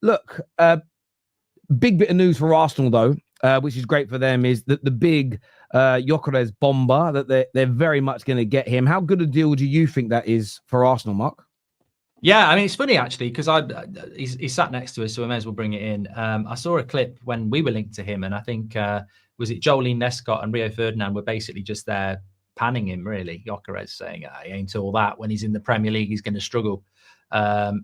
Look, big bit of news for Arsenal, though, which is great for them, is that the big Gyokeres bomber, that they're very much going to get him. How good a deal do you think that is for Arsenal, Mark? Yeah, I mean, it's funny, actually, because he's sat next to us, so we may as well bring it in. I saw a clip when we were linked to him, and I think, was it Jolie Nescott and Rio Ferdinand were basically just there panning him, really, Gyokeres, saying he ain't all that. When he's in the Premier League, he's going to struggle.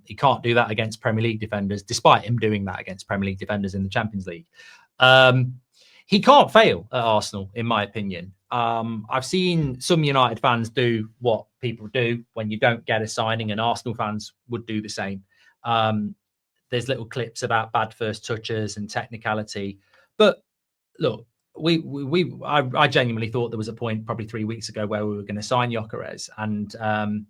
He can't do that against Premier League defenders, despite him doing that against Premier League defenders in the Champions League. He can't fail at Arsenal, in my opinion. I've seen some United fans do what people do when you don't get a signing, and Arsenal fans would do the same. There's little clips about bad first touches and technicality. But look, I genuinely thought there was a point probably 3 weeks ago where we were going to sign Gyokeres, and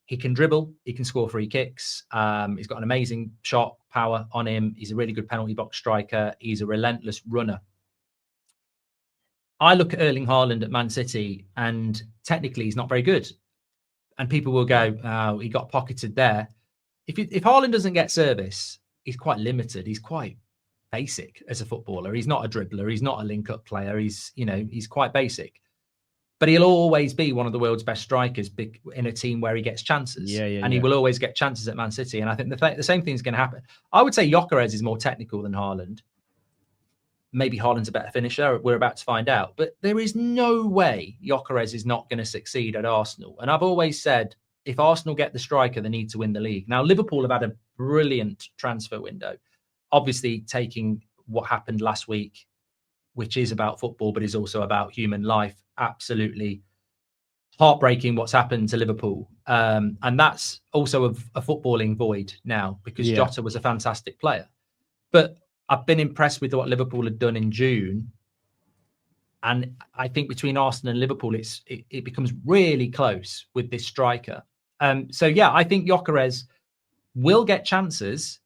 he can dribble, he can score free kicks. He's got an amazing shot power on him. He's a really good penalty box striker. He's a relentless runner. I look at Erling Haaland at Man City, and technically he's not very good. And people will go, oh, he got pocketed there. If Haaland doesn't get service, he's quite limited. He's quite basic as a footballer. He's not a dribbler. He's not a link-up player. He's quite basic. But he'll always be one of the world's best strikers in a team where he gets chances. He will always get chances at Man City. And I think the same thing is going to happen. I would say Gyokeres is more technical than Haaland. Maybe Haaland's a better finisher. We're about to find out. But there is no way Gyokeres is not going to succeed at Arsenal. And I've always said, if Arsenal get the striker, they need to win the league. Now, Liverpool have had a brilliant transfer window. Obviously, taking what happened last week, which is about football, but is also about human life. Absolutely heartbreaking what's happened to Liverpool. And that's also a footballing void now, because Jota was a fantastic player. But I've been impressed with what Liverpool had done in June. And I think between Arsenal and Liverpool, it becomes really close with this striker. So, yeah, I think Gyokeres will get chances,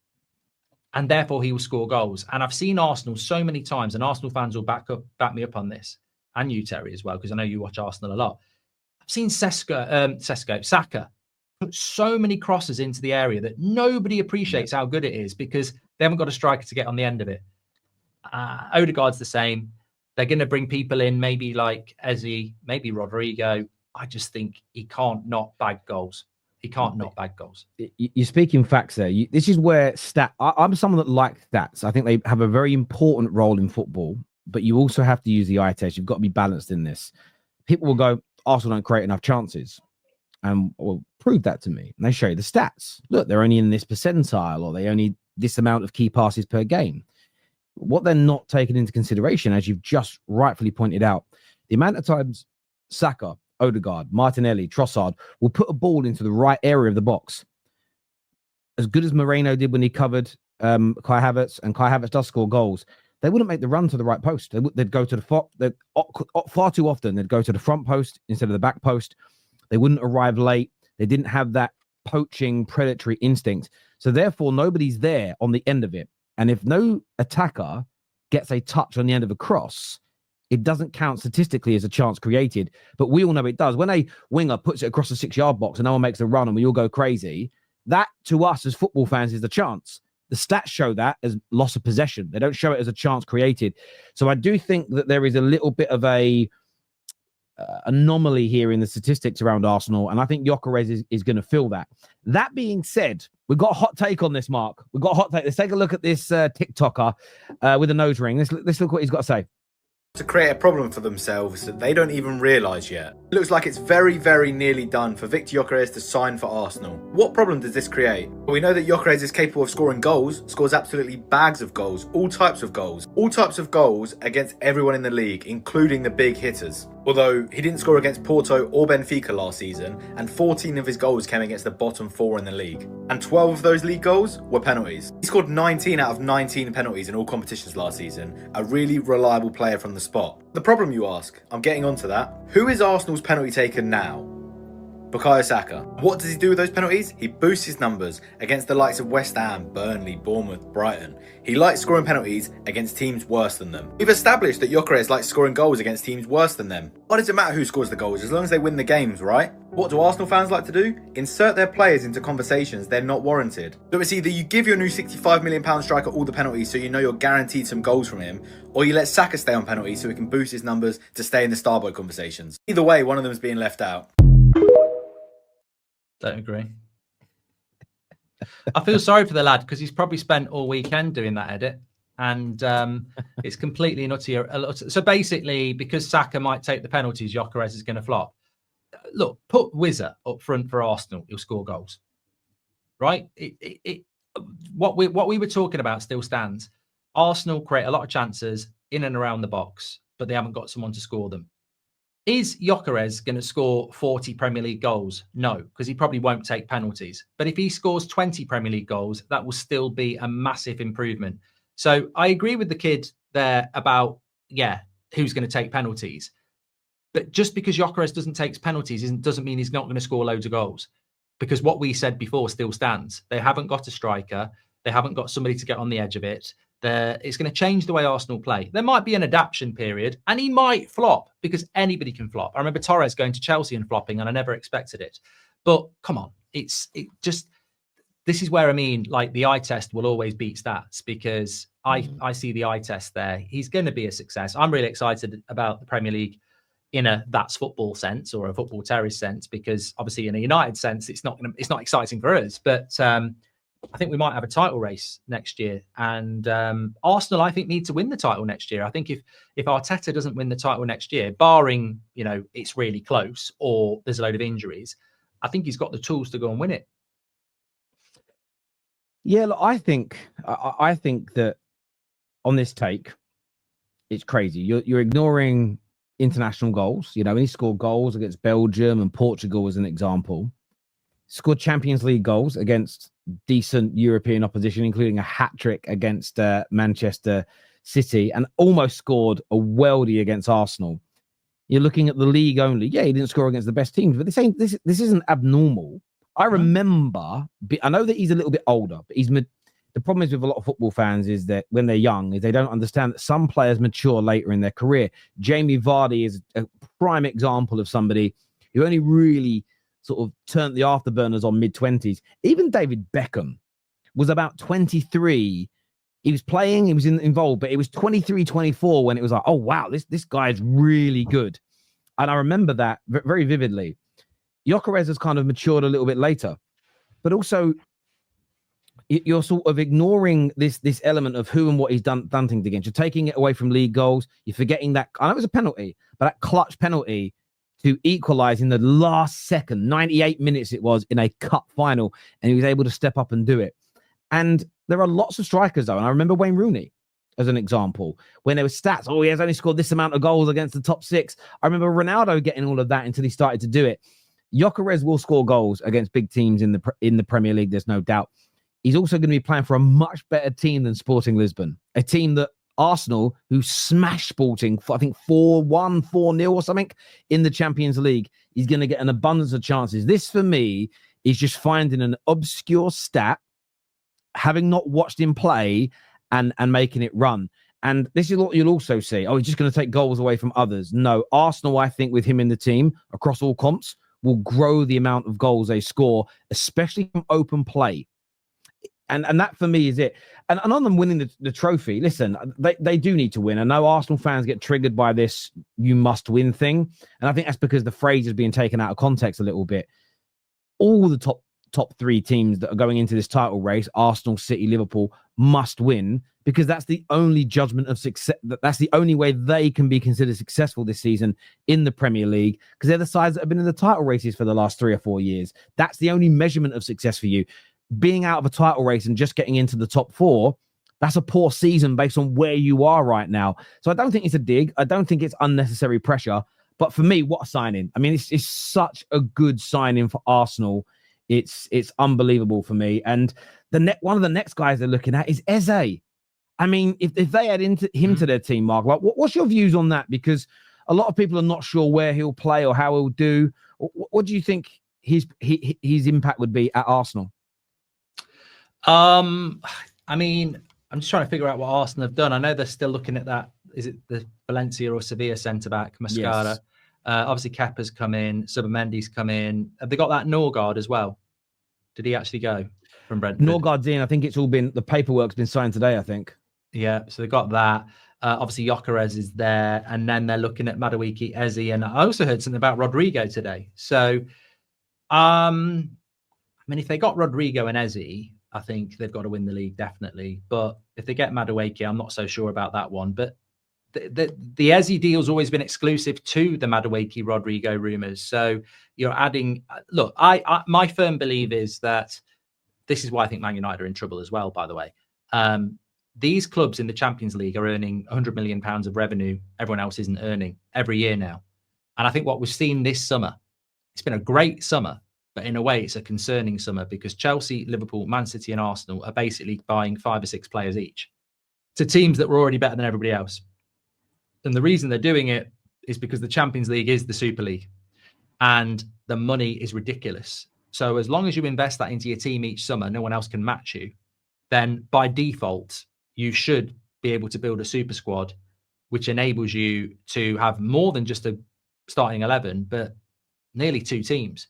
and therefore he will score goals. And I've seen Arsenal so many times, and Arsenal fans will back me up on this, and you, Terry, as well, because I know you watch Arsenal a lot. I've seen Saka put so many crosses into the area that nobody appreciates how good it is, because they haven't got a striker to get on the end of it. Odegaard's the same. They're going to bring people in, maybe like Eze, maybe Rodrigo. I just think he can't not bag goals. He can't not bag goals. You're speaking facts there. This is where I'm someone that likes stats. I think they have a very important role in football, but you also have to use the eye test. You've got to be balanced in this. People will go, Arsenal don't create enough chances. And well, prove that to me. And they show you the stats. Look, they're only in this percentile, or they only this amount of key passes per game. What they're not taking into consideration, as you've just rightfully pointed out, the amount of times Saka, Odegaard, Martinelli, Trossard will put a ball into the right area of the box. As good as Moreno did when he covered Kai Havertz, and Kai Havertz does score goals, they wouldn't make the run to the right post. They'd go to far too often. They'd go to the front post instead of the back post. They wouldn't arrive late. They didn't have that poaching, predatory instinct. So therefore, nobody's there on the end of it. And if no attacker gets a touch on the end of a cross, it doesn't count statistically as a chance created. But we all know it does. When a winger puts it across the 6-yard box and no one makes a run and we all go crazy, that to us as football fans is the chance. The stats show that as loss of possession. They don't show it as a chance created. So I do think that there is a little bit of a anomaly here in the statistics around Arsenal, and I think Gyokeres is going to fill that. That being said, we've got a hot take on this, Mark. We've got a hot take. Let's take a look at this TikToker with a nose ring. Let's look what he's got to say. To create a problem for themselves that they don't even realise yet. It looks like it's very, very nearly done for Victor Gyokeres to sign for Arsenal. What problem does this create? Well, we know that Gyokeres is capable of scoring goals, scores absolutely bags of goals, all types of goals against everyone in the league, including the big hitters. Although he didn't score against Porto or Benfica last season, and 14 of his goals came against the bottom 4 in the league. And 12 of those league goals were penalties. He scored 19 out of 19 penalties in all competitions last season, a really reliable player from the spot. The problem, you ask? I'm getting onto that. Who is Arsenal's penalty taker now? Bukayo Saka. What does he do with those penalties? He boosts his numbers against the likes of West Ham, Burnley, Bournemouth, Brighton. He likes scoring penalties against teams worse than them. We've established that Gyokeres likes scoring goals against teams worse than them. Why does it matter who scores the goals as long as they win the games, right? What do Arsenal fans like to do? Insert their players into conversations they're not warranted. So it's either you give your new £65 million striker all the penalties so you know you're guaranteed some goals from him, or you let Saka stay on penalties so he can boost his numbers to stay in the Starboy conversations. Either way, one of them is being left out. Don't agree. I feel sorry for the lad because he's probably spent all weekend doing that edit, and it's completely nutty. So basically, because Saka might take the penalties, Gyokeres is going to flop. Look, put Wizard up front for Arsenal; he'll score goals. Right? What we were talking about still stands. Arsenal create a lot of chances in and around the box, but they haven't got someone to score them. Is Gyokeres going to score 40 Premier League goals? No, because he probably won't take penalties. But if he scores 20 Premier League goals, that will still be a massive improvement. So I agree with the kid there about, who's going to take penalties. But just because Gyokeres doesn't take penalties doesn't mean he's not going to score loads of goals. Because what we said before still stands. They haven't got a striker. They haven't got somebody to get on the edge of it. It's going to change the way Arsenal play. There might be an adaptation period, and he might flop because anybody can flop. I remember Terrace going to Chelsea and flopping, and I never expected it. But come on, this is where I mean, like the eye test will always beat stats because I see the eye test there. He's going to be a success. I'm really excited about the Premier League in a that's football sense or a football terrace sense because obviously in a United sense it's not exciting for us, but I think we might have a title race next year, and Arsenal, I think, need to win the title next year. I think if Arteta doesn't win the title next year, barring it's really close or there's a load of injuries, I think he's got the tools to go and win it. Yeah, look, I think that on this take, it's crazy. You're ignoring international goals. When he scored goals against Belgium and Portugal as an example, scored Champions League goals against decent European opposition, including a hat-trick against Manchester City, and almost scored a worldie against Arsenal. You're looking at the league only. Yeah, he didn't score against the best teams, but this isn't abnormal. I remember, I know that he's a little bit older, but the problem is with a lot of football fans is that when they're young, is they don't understand that some players mature later in their career. Jamie Vardy is a prime example of somebody who only really sort of turned the afterburners on mid-20s. Even David Beckham was about 23. He was playing, he was involved, but it was 23, 24 when it was like, oh, wow, this guy is really good. And I remember that very vividly. Gyokeres has kind of matured a little bit later. But also, you're sort of ignoring this element of who and what he's done things against. You're taking it away from league goals. You're forgetting that. I know it was a penalty, but that clutch penalty to equalize in the last second, 98 minutes it was in a cup final, and he was able to step up and do it. And there are lots of strikers, though, and I remember Wayne Rooney as an example, when there were stats, he has only scored this amount of goals against the top six. I remember Ronaldo getting all of that until he started to do it. Gyokeres will score goals against big teams in the Premier League, there's no doubt. He's also going to be playing for a much better team than Sporting Lisbon, a team that Arsenal, who smashed Sporting, I think 4-1, 4-0 or something in the Champions League, is going to get an abundance of chances. This, for me, is just finding an obscure stat, having not watched him play, and making it run. And this is what you'll also see. He's just going to take goals away from others. No, Arsenal, I think, with him in the team across all comps, will grow the amount of goals they score, especially from open play. And that, for me, is it. And on them winning the trophy, listen, they do need to win. I know Arsenal fans get triggered by this you must win thing. And I think that's because the phrase is being taken out of context a little bit. All the top three teams that are going into this title race, Arsenal, City, Liverpool, must win, because that's the only judgment of success. That's the only way they can be considered successful this season in the Premier League, because they're the sides that have been in the title races for the last 3 or 4 years. That's the only measurement of success for you. Being out of a title race and just getting into the top 4, that's a poor season based on where you are right now. So I don't think it's a dig. I don't think it's unnecessary pressure. But for me, what a signing. I mean, it's such a good signing for Arsenal. It's unbelievable for me. And one of the next guys they're looking at is Eze. I mean, if they add him to their team, Mark, like, what's your views on that? Because a lot of people are not sure where he'll play or how he'll do. What do you think his impact would be at Arsenal? I mean, I'm just trying to figure out what Arsenal have done. I know they're still looking at that. Is it the Valencia or Sevilla centre back, Mascara? Yes. Obviously, Kepa's come in, Subamendi's come in. Have they got that Norgard as well? Did he actually go from Brentford? Norgard's in. I think it's all been, the paperwork's been signed today, I think. Yeah, so they got that. Obviously, Gyokeres is there, and then they're looking at Madueke, Eze, and I also heard something about Rodrigo today. So, I mean, if they got Rodrigo and Eze, I think they've got to win the league, definitely. But if they get Madueke, I'm not so sure about that one. But the Eze deal's always been exclusive to the Madueke Rodrigo rumours. So you're adding. Look, my firm belief is that this is why I think Man United are in trouble as well. By the way, these clubs in the Champions League are earning £100 million of revenue everyone else isn't earning every year now. And I think what we've seen this summer, it's been a great summer, but in a way it's a concerning summer because Chelsea, Liverpool, Man City and Arsenal are basically buying 5 or 6 players each to teams that were already better than everybody else. And the reason they're doing it is because the Champions League is the Super League and the money is ridiculous. So as long as you invest that into your team each summer, no one else can match you, then by default, you should be able to build a super squad, which enables you to have more than just a starting 11, but nearly 2 teams.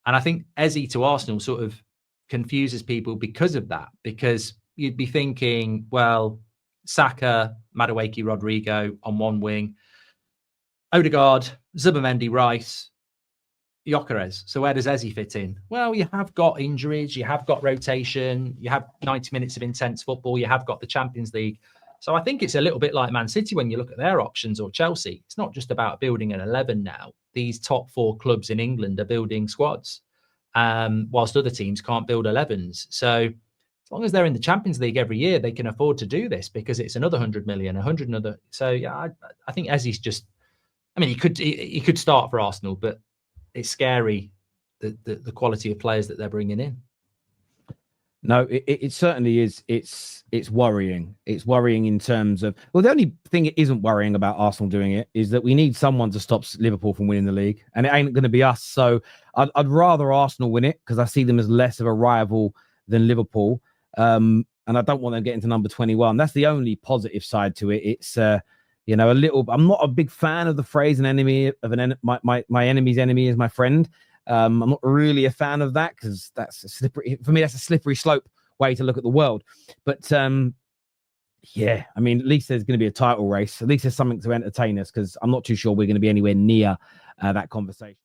And I think Eze to Arsenal sort of confuses people because of that, because you'd be thinking, well, Saka, Madueke, Rodrigo on one wing, Odegaard, Zubamendi, Rice, Gyokeres. So where does Eze fit in? Well, you have got injuries, you have got rotation, you have 90 minutes of intense football, you have got the Champions League. So I think it's a little bit like Man City when you look at their options, or Chelsea. It's not just about building an 11 now. These top 4 clubs in England are building squads, whilst other teams can't build 11s. So as long as they're in the Champions League every year, they can afford to do this because it's another 100 million, 100 another. So yeah, I think Eze's just, I mean, he could start for Arsenal, but it's scary the quality of players that they're bringing in. No, it certainly is. It's worrying. It's worrying in terms of, well, the only thing it isn't worrying about Arsenal doing it is that we need someone to stop Liverpool from winning the league, and it ain't going to be us. So I'd rather Arsenal win it because I see them as less of a rival than Liverpool, and I don't want them getting to number 21. That's the only positive side to it. It's you know, a little. I'm not a big fan of the phrase "an enemy of my enemy's enemy is my friend." I'm not really a fan of that because that's a slippery, for me, that's a slippery slope way to look at the world. But yeah, I mean, at least there's going to be a title race. At least there's something to entertain us because I'm not too sure we're going to be anywhere near that conversation.